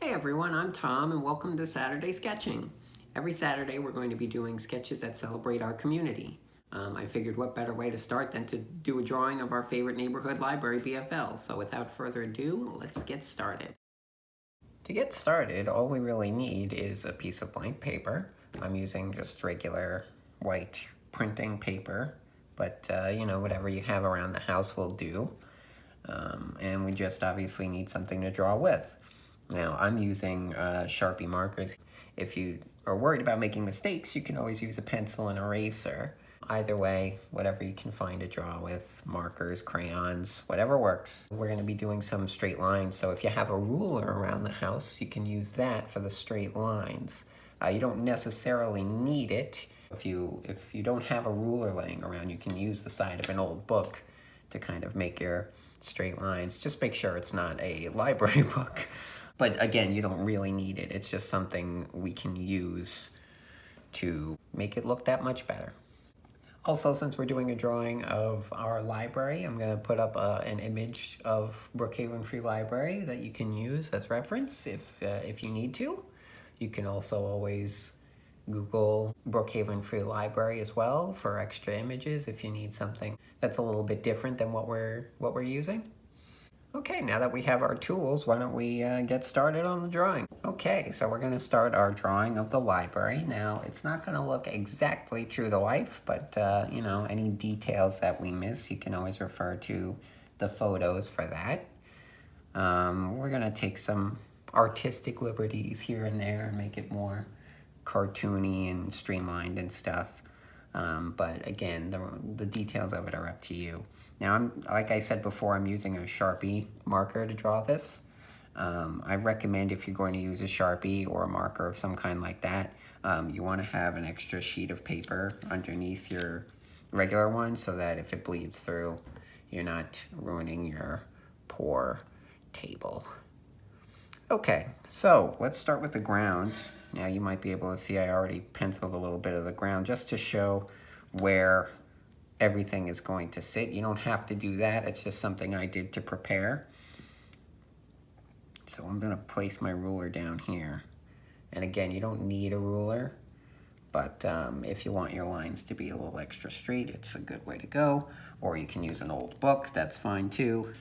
Hey everyone, I'm Tom and welcome to Saturday Sketching. Every Saturday we're going to be doing sketches that celebrate our community. I figured what better way to start than to do a drawing of our favorite neighborhood library, BFL. So without further ado, let's get started. To get started, all we really need is a piece of blank paper. I'm using just regular white printing paper, but whatever you have around the house will do. And we just obviously need something to draw with. Now, I'm using Sharpie markers. If you are worried about making mistakes, you can always use a pencil and eraser. Either way, whatever you can find to draw with, markers, crayons, whatever works. We're going to be doing some straight lines, so if you have a ruler around the house, you can use that for the straight lines. You don't necessarily need it. If you don't have a ruler laying around, you can use the side of an old book to kind of make your straight lines. Just make sure it's not a library book. But again, you don't really need it. It's just something we can use to make it look that much better. Also, since we're doing a drawing of our library, I'm going to put up an image of Brookhaven Free Library that you can use as reference if you need to. You can also always Google Brookhaven Free Library as well for extra images if you need something that's a little bit different than what we're using. Okay, now that we have our tools, why don't we get started on the drawing? Okay, so we're going to start our drawing of the library. Now, it's not going to look exactly true to life, but any details that we miss, you can always refer to the photos for that. We're going to take some artistic liberties here and there and make it more cartoony and streamlined and stuff. But again, the details of it are up to you. Now, like I said before, I'm using a Sharpie marker to draw this. I recommend if you're going to use a Sharpie or a marker of some kind like that, you want to have an extra sheet of paper underneath your regular one so that if it bleeds through, you're not ruining your poor table. Okay, so let's start with the ground. Now you might be able to see I already penciled a little bit of the ground just to show where everything is going to sit. You don't have to do that. It's just something I did to prepare. So I'm going to place my ruler down here. And again, you don't need a ruler, but if you want your lines to be a little extra straight, it's a good way to go. Or you can use an old book. That's fine too.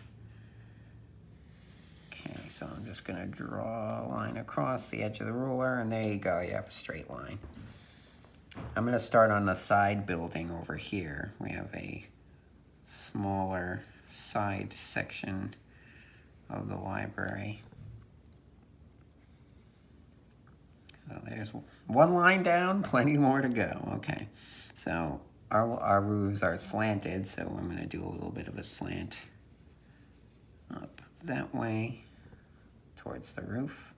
Okay, so I'm just going to draw a line across the edge of the ruler, and there you go. You have a straight line. I'm going to start on the side building over here. We have a smaller side section of the library. So there's one line down, plenty more to go. Okay, so our roofs are slanted, so I'm going to do a little bit of a slant up that way towards the roof.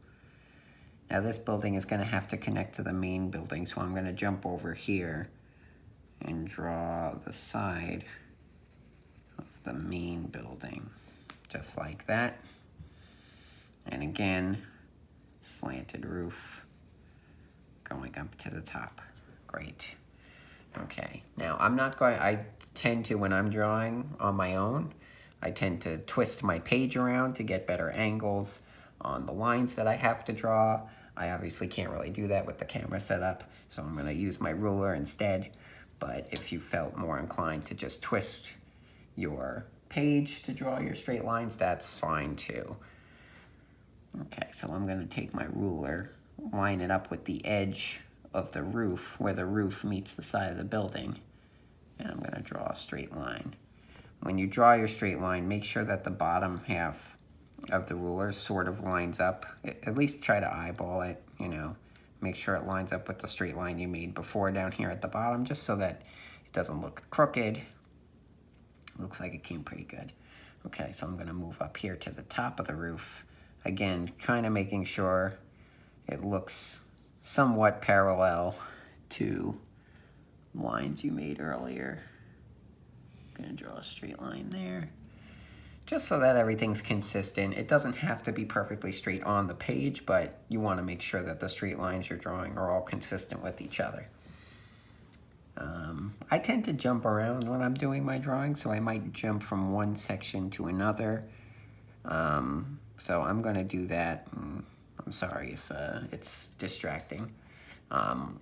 Now this building is going to have to connect to the main building, so I'm going to jump over here and draw the side of the main building, just like that. And again, slanted roof going up to the top. Great. Okay, now I tend to, when I'm drawing on my own, I tend to twist my page around to get better angles on the lines that I have to draw. I obviously can't really do that with the camera setup, so I'm going to use my ruler instead. But if you felt more inclined to just twist your page to draw your straight lines, that's fine too. Okay, so I'm going to take my ruler, line it up with the edge of the roof, where the roof meets the side of the building, and I'm going to draw a straight line. When you draw your straight line, make sure that the bottom half of the ruler sort of lines up. At least try to eyeball it, Make sure it lines up with the straight line you made before down here at the bottom, just so that it doesn't look crooked. Looks like it came pretty good. Okay, so I'm going to move up here to the top of the roof. Again, kind of making sure it looks somewhat parallel to lines you made earlier. I'm going to draw a straight line there, just so that everything's consistent. It doesn't have to be perfectly straight on the page, but you want to make sure that the straight lines you're drawing are all consistent with each other. I tend to jump around when I'm doing my drawing, so I might jump from one section to another. So I'm going to do that. I'm I'm sorry if it's distracting.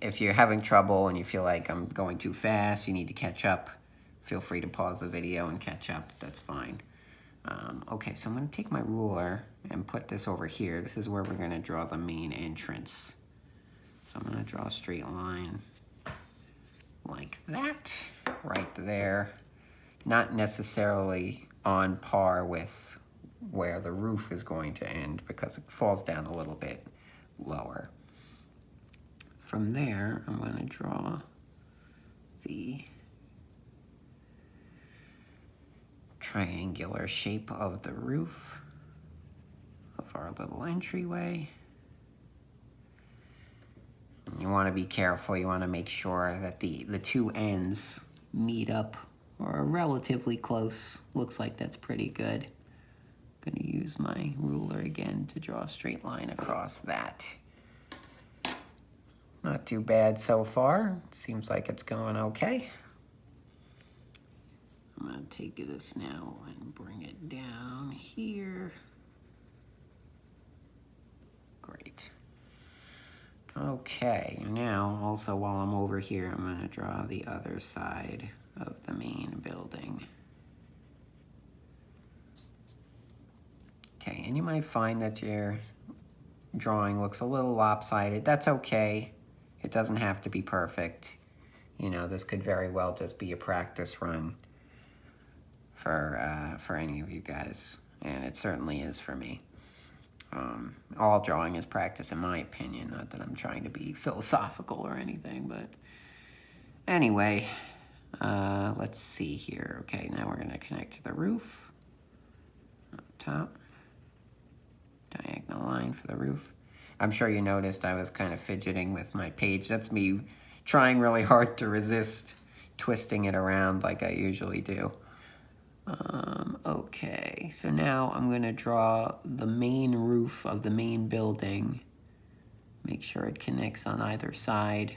If you're having trouble and you feel like I'm going too fast, you need to catch up, feel free to pause the video and catch up. That's fine. Okay, so I'm going to take my ruler and put this over here. This is where we're going to draw the main entrance. So I'm going to draw a straight line like that, right there. Not necessarily on par with where the roof is going to end because it falls down a little bit lower. From there, I'm going to draw the triangular shape of the roof of our little entryway. And you want to be careful. You want to make sure that the two ends meet up or are relatively close. Looks like that's pretty good. I'm going to use my ruler again to draw a straight line across that. Not too bad so far. Seems like it's going okay. I'm going to take this now and bring it down here. Great. Okay, now also while I'm over here, I'm going to draw the other side of the main building. Okay, and you might find that your drawing looks a little lopsided. That's okay. It doesn't have to be perfect. You know, this could very well just be a practice run for any of you guys, and it certainly is for me. All drawing is practice, in my opinion. Not that I'm trying to be philosophical or anything, but anyway, let's see here. Okay, now we're going to connect to the roof. Up top. Diagonal line for the roof. I'm sure you noticed I was kind of fidgeting with my page. That's me trying really hard to resist twisting it around like I usually do. Okay, so now I'm going to draw the main roof of the main building. Make sure it connects on either side.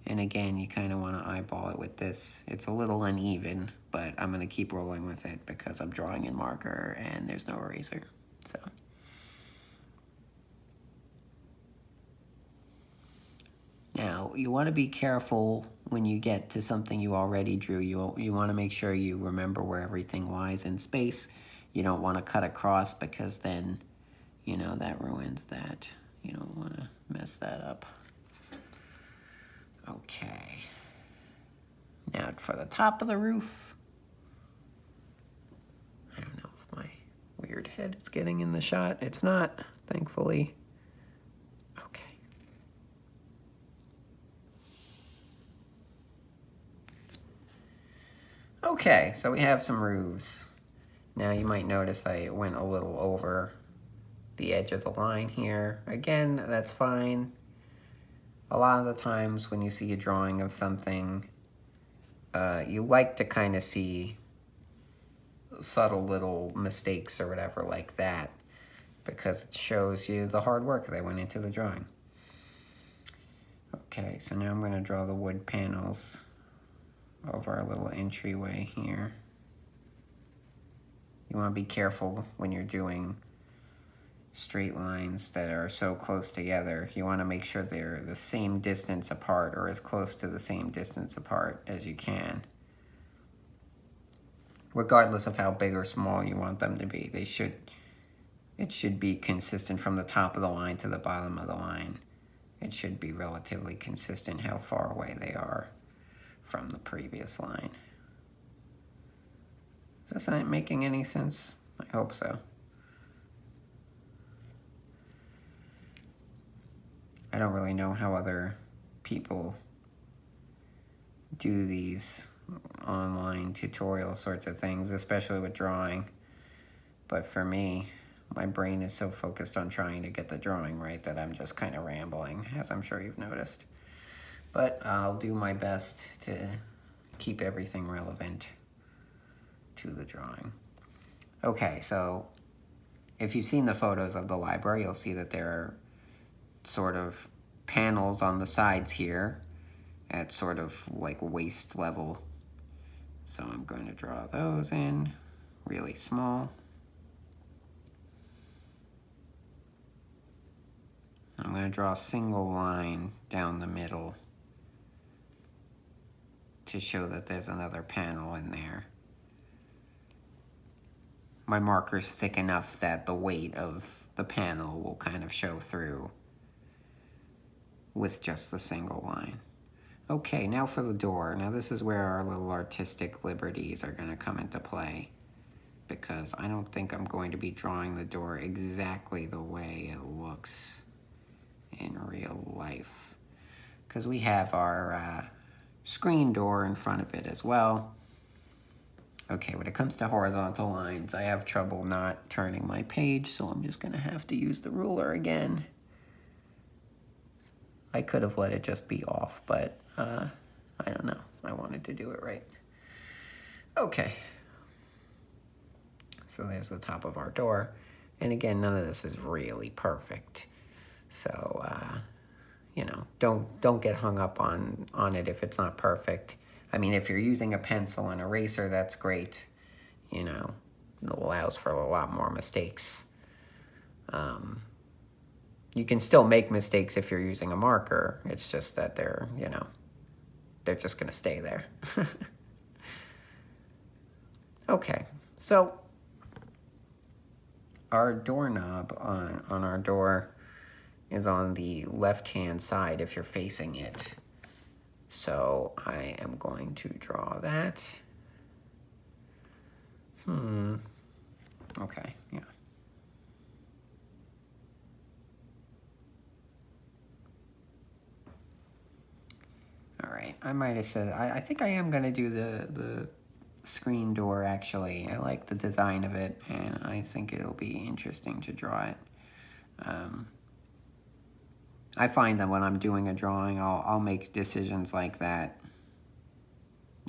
And again, you kind of want to eyeball it with this. It's a little uneven, but I'm going to keep rolling with it because I'm drawing in marker and there's no eraser. So. Now, you want to be careful when you get to something you already drew. You want to make sure you remember where everything lies in space. You don't want to cut across because then, you know, that ruins that. You don't want to mess that up. Okay. Now for the top of the roof. I don't know if my weird head is getting in the shot. It's not, thankfully. Okay, so we have some roofs. Now you might notice I went a little over the edge of the line here. Again, that's fine. A lot of the times when you see a drawing of something, you like to kind of see subtle little mistakes or whatever like that because it shows you the hard work that went into the drawing. Okay, so now I'm going to draw the wood panels of our little entryway here. You want to be careful when you're doing straight lines that are so close together. You want to make sure they're the same distance apart or as close to the same distance apart as you can. Regardless of how big or small you want them to be, it should be consistent from the top of the line to the bottom of the line. It should be relatively consistent how far away they are from the previous line. Is this not making any sense? I hope so. I don't really know how other people do these online tutorial sorts of things, especially with drawing. But for me, my brain is so focused on trying to get the drawing right that I'm just kind of rambling, as I'm sure you've noticed. But I'll do my best to keep everything relevant to the drawing. Okay, so if you've seen the photos of the library, you'll see that there are sort of panels on the sides here at sort of like waist level. So I'm going to draw those in really small. to draw a single line down the middle to show that there's another panel in there. My marker's thick enough that the weight of the panel will kind of show through with just the single line. Okay, now for the door. Now this is where our little artistic liberties are going to come into play, because I don't think I'm going to be drawing the door exactly the way it looks in real life, because we have our screen door in front of it as well. Okay, when it comes to horizontal lines, I have trouble not turning my page, so I'm just going to have to use the ruler again. I could have let it just be off, but I don't know. I wanted to do it right. Okay. So there's the top of our door. And again, none of this is really perfect. So, you know, don't get hung up on it if it's not perfect. I mean, if you're using a pencil and eraser, that's great. You know, it allows for a lot more mistakes. You can still make mistakes if you're using a marker. It's just that they're, you know, they're just going to stay there. Okay, so our doorknob on our door is on the left-hand side if you're facing it. So I am going to draw that. Okay, yeah. All right, I might have said, I think I am going to do the screen door, actually. I like the design of it, and I think it'll be interesting to draw it. I find that when I'm doing a drawing, I'll make decisions like that,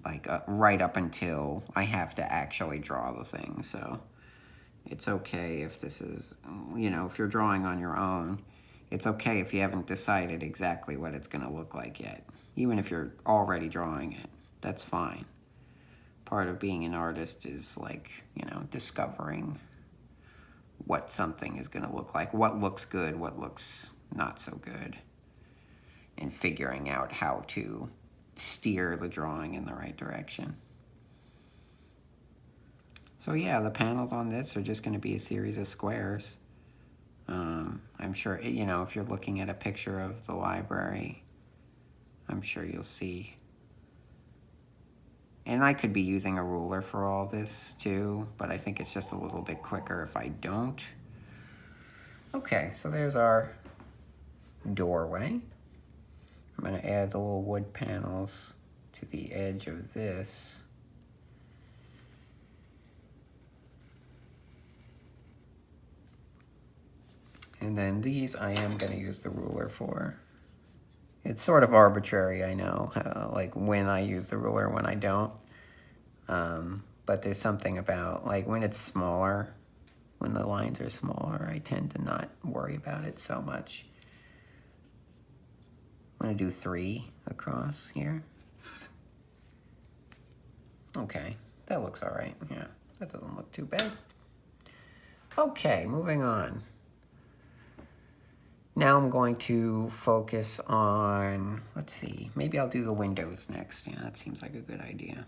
like right up until I have to actually draw the thing. So it's okay if this is, you know, if you're drawing on your own, it's okay if you haven't decided exactly what it's going to look like yet. Even if you're already drawing it, that's fine. Part of being an artist is, like, you know, discovering what something is going to look like, what looks good, what looks not so good, and figuring out how to steer the drawing in the right direction. So yeah, the panels on this are just going to be a series of squares. I'm sure, you know, if you're looking at a picture of the library, I'm sure you'll see. And I could be using a ruler for all this too, but I think it's just a little bit quicker if I don't. Okay, so there's our doorway. I'm going to add the little wood panels to the edge of this. And then these I am going to use the ruler for. It's sort of arbitrary, I know, like when I use the ruler and when I don't. But there's something about, like, when it's smaller, when the lines are smaller, I tend to not worry about it so much. I'm going to do 3 across here. Okay, that looks all right. Yeah, that doesn't look too bad. Okay, moving on. Now I'm going to focus on, let's see, maybe I'll do the windows next. Yeah, that seems like a good idea.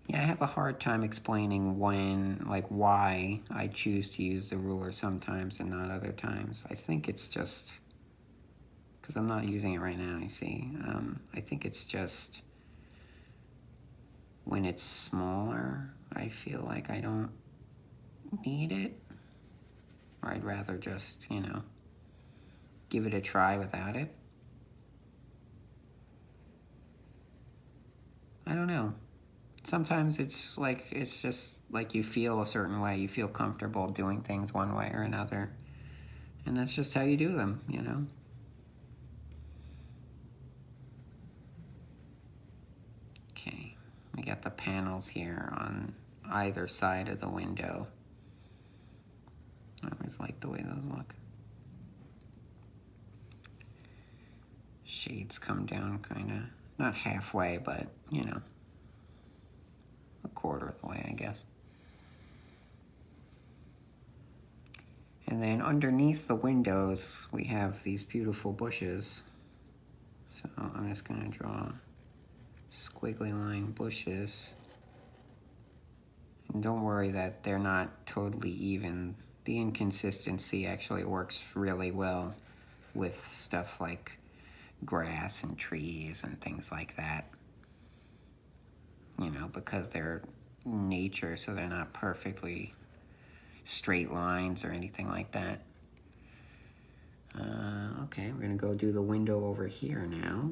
Yeah, I have a hard time explaining when, like, why I choose to use the ruler sometimes and not other times. I think it's just, because I'm not using it right now, you see. I think it's just when it's smaller, I feel like I don't need it. Or I'd rather just, you know, give it a try without it. I don't know. Sometimes it's like, it's just like you feel a certain way. You feel comfortable doing things one way or another. And that's just how you do them, you know? Okay, we got the panels here on either side of the window. I always like the way those look. Shades come down kind of, not halfway, but, you know, a quarter of the way, I guess. And then underneath the windows, we have these beautiful bushes. So I'm just going to draw squiggly line bushes. And don't worry that they're not totally even. The inconsistency actually works really well with stuff like grass and trees and things like that. You know, because they're nature, so they're not perfectly straight lines or anything like that. Okay, we're gonna go do the window over here now.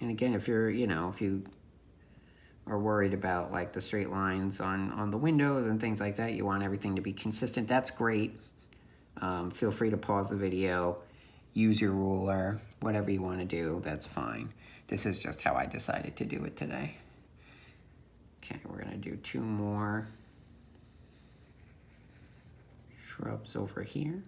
And again, if you're, if you are worried about like the straight lines on the windows and things like that, you want everything to be consistent, that's great. Feel free to pause the video, use your ruler, whatever you want to do, that's fine. This is just how I decided to do it today. Okay, we're gonna do 2 more shrubs over here.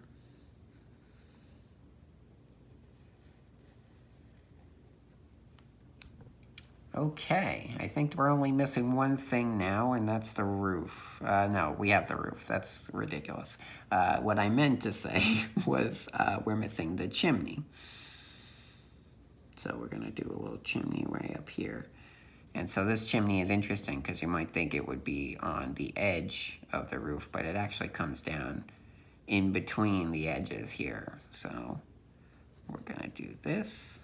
Okay, I think we're only missing one thing now, and that's the roof. No, we have the roof. That's ridiculous. What I meant to say was we're missing the chimney. So we're gonna do a little chimney way up here. And so this chimney is interesting because you might think it would be on the edge of the roof, but it actually comes down in between the edges here. So we're gonna do this.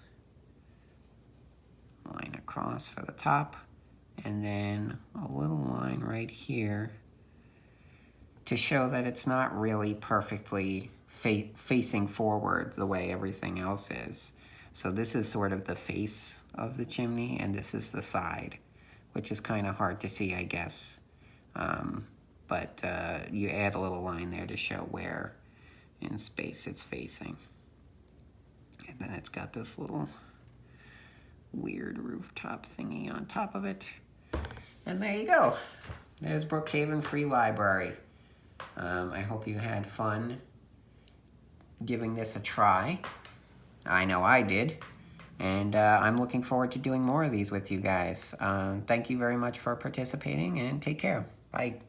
Line across for the top, and then a little line right here to show that it's not really perfectly facing forward the way everything else is. So this is sort of the face of the chimney, and this is the side, which is kind of hard to see, I guess. But you add a little line there to show where in space it's facing. And then it's got this little weird rooftop thingy on top of it. And there you go. There's Brookhaven Free Library. I hope you had fun giving this a try. I know I did. And I'm looking forward to doing more of these with you guys. Thank you very much for participating, and take care. Bye.